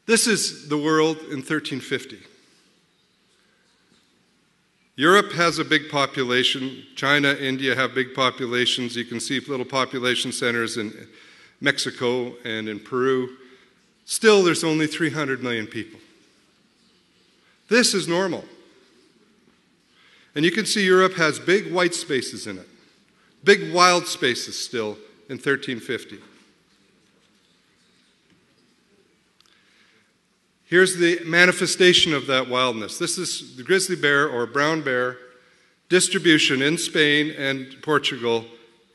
This is the world in 1350. Europe has a big population. China, India have big populations. You can see little population centers in Mexico and in Peru. Still, there's only 300 million people. This is normal. And you can see Europe has big white spaces in it, big wild spaces still in 1350. Here's the manifestation of that wildness. This is the grizzly bear or brown bear distribution in Spain and Portugal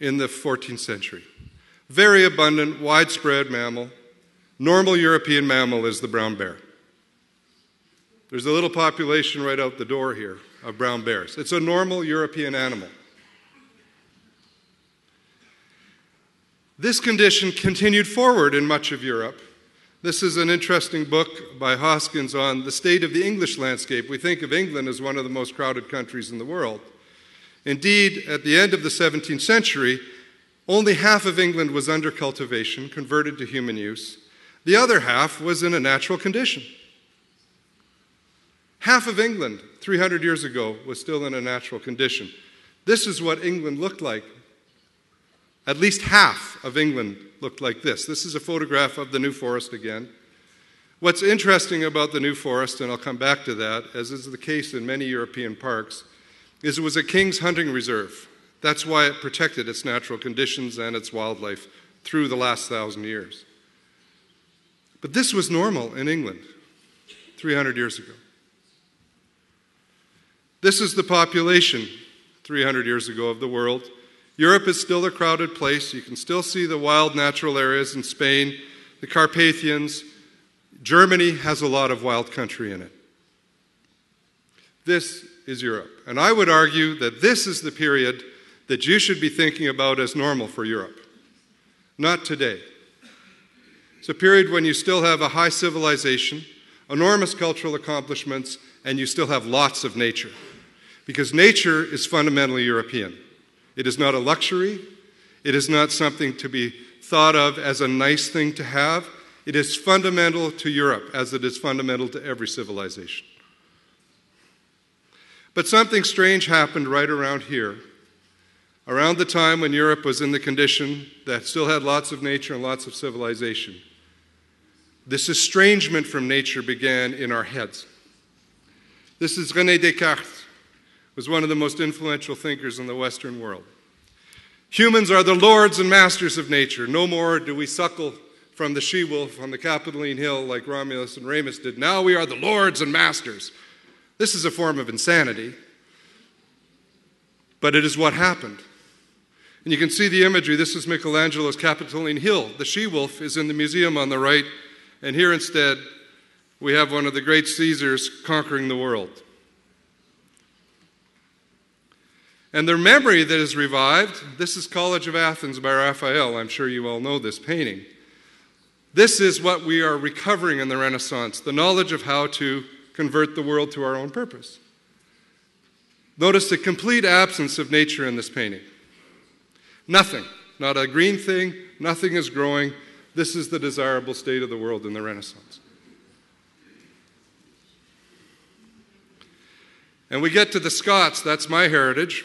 in the 14th century. Very abundant, widespread mammal. Normal European mammal is the brown bear. There's a little population right out the door here of brown bears. It's a normal European animal. This condition continued forward in much of Europe. This is an interesting book by Hoskins on the state of the English landscape. We think of England as one of the most crowded countries in the world. Indeed, at the end of the 17th century, only half of England was under cultivation, converted to human use. The other half was in a natural condition. Half of England, 300 years ago, was still in a natural condition. This is what England looked like. At least half of England looked like this. This is a photograph of the New Forest again. What's interesting about the New Forest, and I'll come back to that, as is the case in many European parks, is it was a king's hunting reserve. That's why it protected its natural conditions and its wildlife through the last 1,000 years. But this was normal in England 300 years ago. This is the population 300 years ago of the world. Europe is still a crowded place. You can still see the wild natural areas in Spain, the Carpathians. Germany has a lot of wild country in it. This is Europe. And I would argue that this is the period that you should be thinking about as normal for Europe. Not today. It's a period when you still have a high civilization, enormous cultural accomplishments, and you still have lots of nature. Because nature is fundamentally European. It is not a luxury. It is not something to be thought of as a nice thing to have. It is fundamental to Europe, as it is fundamental to every civilization. But something strange happened right around here, around the time when Europe was in the condition that still had lots of nature and lots of civilization. This estrangement from nature began in our heads. This is René Descartes. Was one of the most influential thinkers in the Western world. Humans are the lords and masters of nature. No more do we suckle from the she-wolf on the Capitoline Hill like Romulus and Remus did. Now we are the lords and masters. This is a form of insanity, but it is what happened. And you can see the imagery. This is Michelangelo's Capitoline Hill. The she-wolf is in the museum on the right, and here instead we have one of the great Caesars conquering the world. And the memory that is revived, this is College of Athens by Raphael. I'm sure you all know this painting. This is what we are recovering in the Renaissance, the knowledge of how to convert the world to our own purpose. Notice the complete absence of nature in this painting. Nothing, not a green thing, nothing is growing. This is the desirable state of the world in the Renaissance. And we get to the Scots. That's my heritage.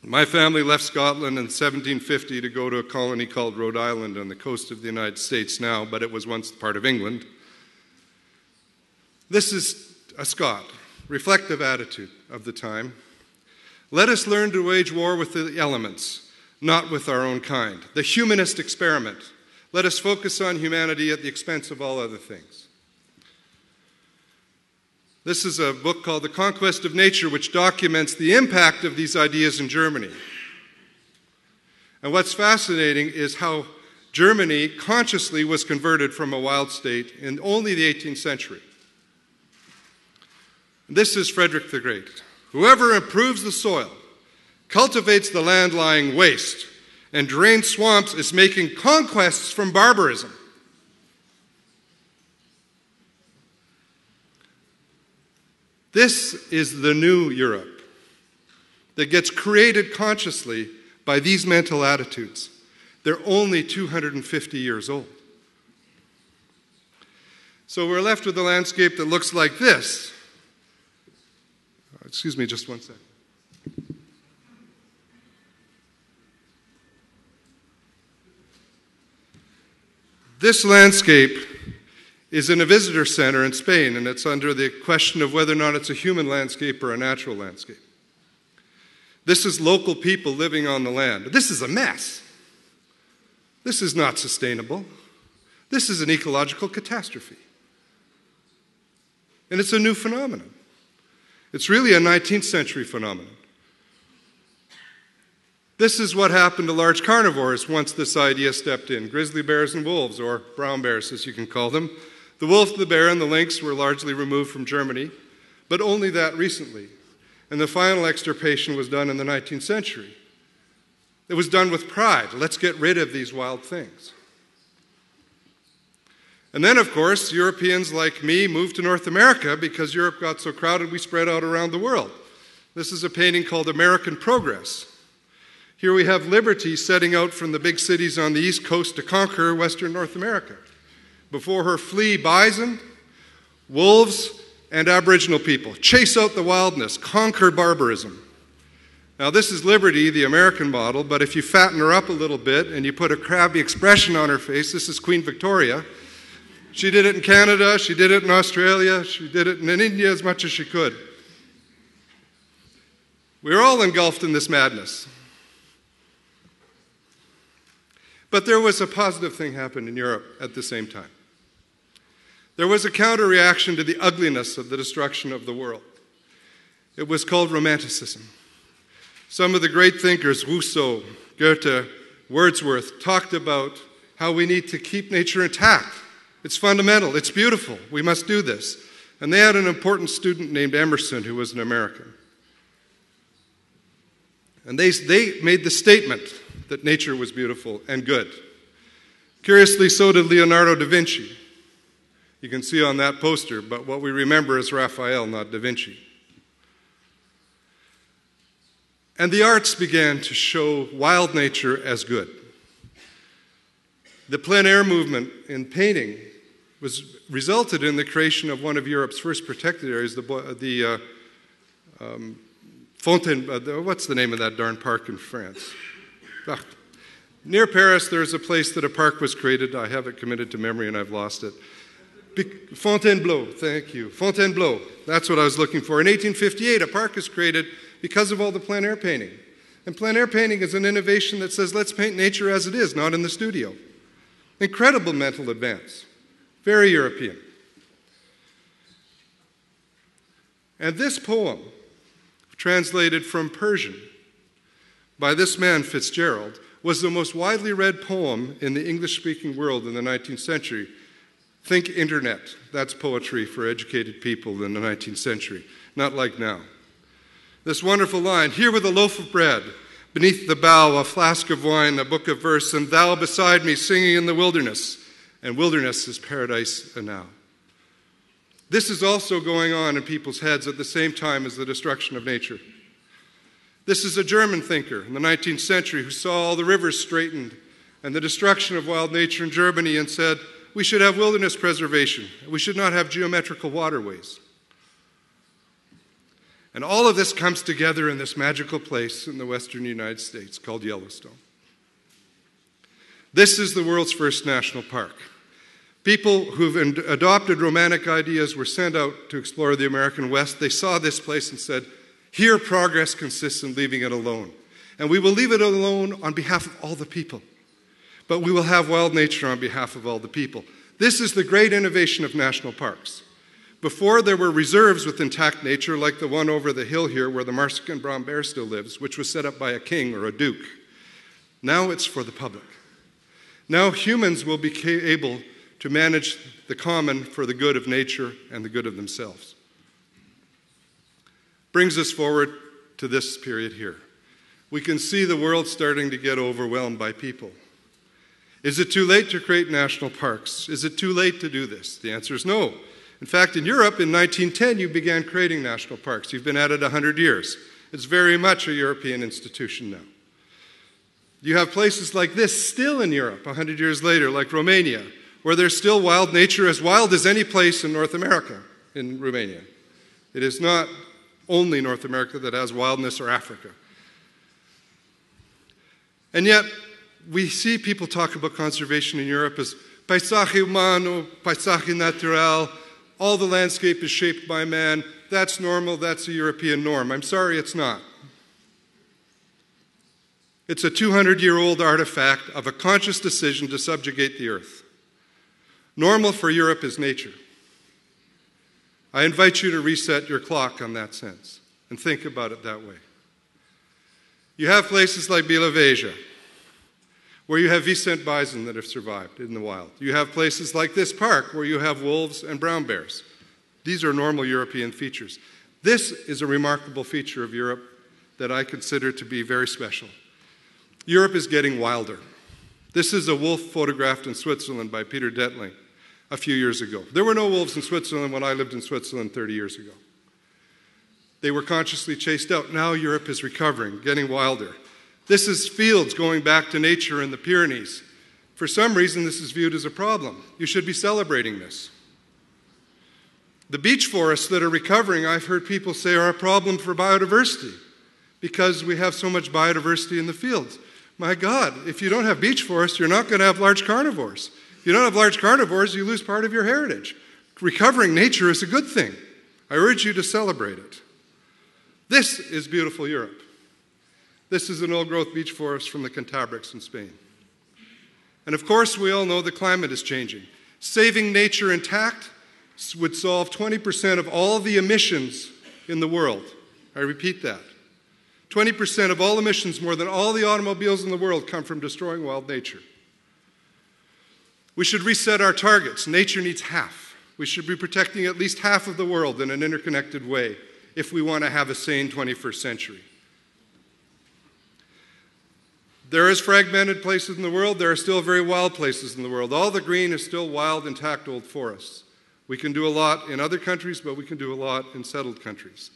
My family left Scotland in 1750 to go to a colony called Rhode Island on the coast of the United States now, but it was once part of England. This is a Scot, reflective attitude of the time. Let us learn to wage war with the elements, not with our own kind. The humanist experiment. Let us focus on humanity at the expense of all other things. This is a book called The Conquest of Nature, which documents the impact of these ideas in Germany. And what's fascinating is how Germany consciously was converted from a wild state in only the 18th century. This is Frederick the Great. Whoever improves the soil, cultivates the land lying waste, and drains swamps is making conquests from barbarism. This is the new Europe that gets created consciously by these mental attitudes. They're only 250 years old. So we're left with a landscape that looks like this. Excuse me just one second. This landscape is in a visitor center in Spain, and it's under the question of whether or not it's a human landscape or a natural landscape. This is local people living on the land. This is a mess. This is not sustainable. This is an ecological catastrophe. And it's a new phenomenon. It's really a 19th century phenomenon. This is what happened to large carnivores once this idea stepped in. Grizzly bears and wolves, or brown bears as you can call them. The wolf, the bear, and the lynx were largely removed from Germany, but only that recently. And the final extirpation was done in the 19th century. It was done with pride. Let's get rid of these wild things. And then, of course, Europeans like me moved to North America because Europe got so crowded we spread out around the world. This is a painting called American Progress. Here we have liberty setting out from the big cities on the East Coast to conquer Western North America. Before her flee bison, wolves, and Aboriginal people. Chase out the wildness, conquer barbarism. Now this is liberty, the American model, but if you fatten her up a little bit and you put a crabby expression on her face, this is Queen Victoria. She did it in Canada, she did it in Australia, she did it in India as much as she could. We're all engulfed in this madness. But there was a positive thing happened in Europe at the same time. There was a counter-reaction to the ugliness of the destruction of the world. It was called Romanticism. Some of the great thinkers, Rousseau, Goethe, Wordsworth, talked about how we need to keep nature intact. It's fundamental, it's beautiful, we must do this. And they had an important student named Emerson who was an American. And they made the statement that nature was beautiful and good. Curiously, so did Leonardo da Vinci. You can see on that poster, but what we remember is Raphael, not da Vinci. And the arts began to show wild nature as good. The plein air movement in painting resulted in the creation of one of Europe's first protected areas, Fontaine, what's the name of that darn park in France? Near Paris, there's a place that a park was created. I have it committed to memory and I've lost it. Fontainebleau, thank you. Fontainebleau, that's what I was looking for. In 1858, a park is created because of all the plein air painting. And plein air painting is an innovation that says, let's paint nature as it is, not in the studio. Incredible mental advance. Very European. And this poem, translated from Persian by this man, Fitzgerald, was the most widely read poem in the English-speaking world in the 19th century. Think internet. That's poetry for educated people in the 19th century, not like now. This wonderful line, here with a loaf of bread, beneath the bough, a flask of wine, a book of verse, and thou beside me singing in the wilderness, and wilderness is paradise enow. This is also going on in people's heads at the same time as the destruction of nature. This is a German thinker in the 19th century who saw all the rivers straightened and the destruction of wild nature in Germany and said, we should have wilderness preservation. We should not have geometrical waterways. And all of this comes together in this magical place in the western United States called Yellowstone. This is the world's first national park. People who've adopted romantic ideas were sent out to explore the American West. They saw this place and said, here progress consists in leaving it alone. And we will leave it alone on behalf of all the people. But we will have wild nature on behalf of all the people. This is the great innovation of national parks. Before, there were reserves with intact nature, like the one over the hill here where the Marsican brown bear still lives, which was set up by a king or a duke. Now it's for the public. Now humans will be able to manage the common for the good of nature and the good of themselves. Brings us forward to this period here. We can see the world starting to get overwhelmed by people. Is it too late to create national parks? Is it too late to do this? The answer is no. In fact, in Europe, in 1910, you began creating national parks. You've been at it 100 years. It's very much a European institution now. You have places like this still in Europe 100 years later, like Romania, where there's still wild nature, as wild as any place in North America, in Romania. It is not only North America that has wildness, or Africa. And yet, we see people talk about conservation in Europe as paisaje humano, paisaje natural, all the landscape is shaped by man, that's normal, that's a European norm. I'm sorry, it's not. It's a 200-year-old artifact of a conscious decision to subjugate the earth. Normal for Europe is nature. I invite you to reset your clock on that sense and think about it that way. You have places like Bieleveja, where you have Vicente bison that have survived in the wild. You have places like this park, where you have wolves and brown bears. These are normal European features. This is a remarkable feature of Europe that I consider to be very special. Europe is getting wilder. This is a wolf photographed in Switzerland by Peter Detling a few years ago. There were no wolves in Switzerland when I lived in Switzerland 30 years ago. They were consciously chased out. Now Europe is recovering, getting wilder. This is fields going back to nature in the Pyrenees. For some reason, this is viewed as a problem. You should be celebrating this. The beech forests that are recovering, I've heard people say, are a problem for biodiversity because we have so much biodiversity in the fields. My God, if you don't have beech forests, you're not going to have large carnivores. If you don't have large carnivores, you lose part of your heritage. Recovering nature is a good thing. I urge you to celebrate it. This is beautiful Europe. This is an old-growth beech forest from the Cantabrics in Spain. And of course, we all know the climate is changing. Saving nature intact would solve 20% of all the emissions in the world. I repeat that. 20% of all emissions, more than all the automobiles in the world, come from destroying wild nature. We should reset our targets. Nature needs half. We should be protecting at least half of the world in an interconnected way if we want to have a sane 21st century. There is fragmented places in the world. There are still very wild places in the world. All the green is still wild, intact old forests. We can do a lot in other countries, but we can do a lot in settled countries.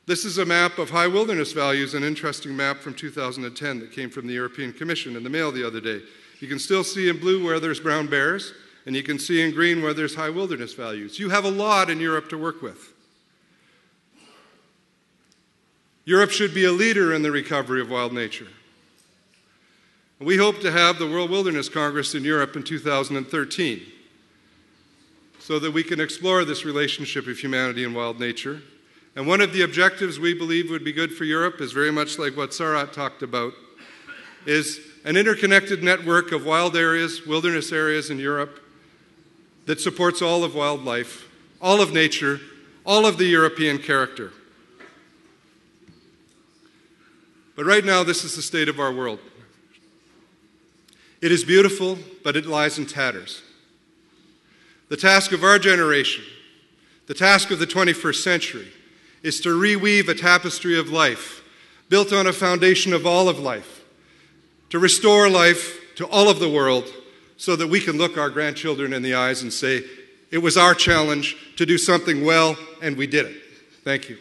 This is a map of high wilderness values, an interesting map from 2010 that came from the European Commission in the mail the other day. You can still see in blue where there's brown bears, and you can see in green where there's high wilderness values. You have a lot in Europe to work with. Europe should be a leader in the recovery of wild nature. We hope to have the World Wilderness Congress in Europe in 2013 so that we can explore this relationship of humanity and wild nature. And one of the objectives we believe would be good for Europe is very much like what Sarat talked about, is an interconnected network of wild areas, wilderness areas in Europe that supports all of wildlife, all of nature, all of the European character. But right now, this is the state of our world. It is beautiful, but it lies in tatters. The task of our generation, the task of the 21st century, is to reweave a tapestry of life built on a foundation of all of life, to restore life to all of the world so that we can look our grandchildren in the eyes and say, it was our challenge to do something well, and we did it. Thank you.